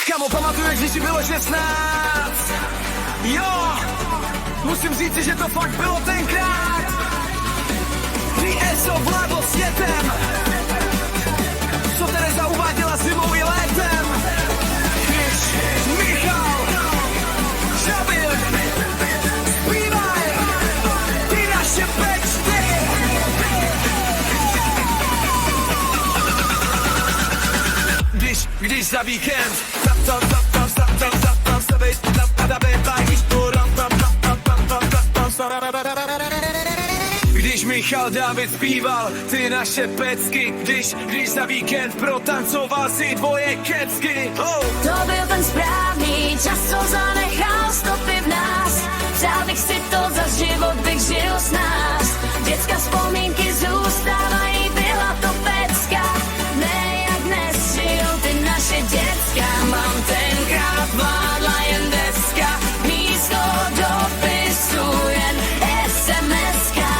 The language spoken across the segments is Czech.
Kamo, pamatuješ, když ti bylo 16? Jo, musím říci, že to fakt bylo tenkrát, kdy ESO vládlo světem, co Tereza uváděla zimou i létem, když Michal Žabir zpívaj ty naše pečty. Když za víkend Když Michal David zpíval ty naše pecky, když za víkend protancoval si tvoje kecky. To byl ten správný čas, co zanechal stopy v nás. Přál bych si to, za život bych žil s nás. Dětská vzpomínky zůstávají, byla to pecka. Ne jak dnes žijou ty naše děcka. Mám tenkrát vládla jen deska, místo dopisu jen SMS-ka.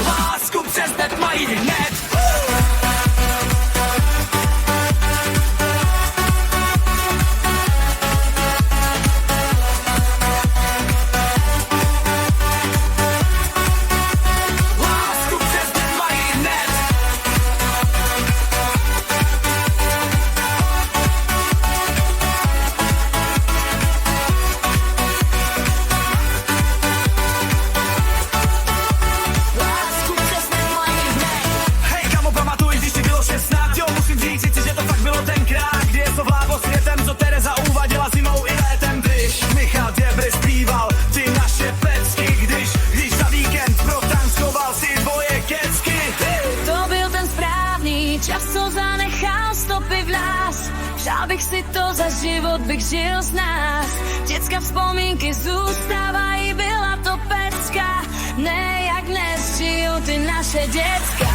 Lásku přes net mají hned. Přál bych si to, za život bych žil s nás. Dětská vzpomínky zůstávají, byla to pecka. Ne jak dnes žijou ty naše děcka.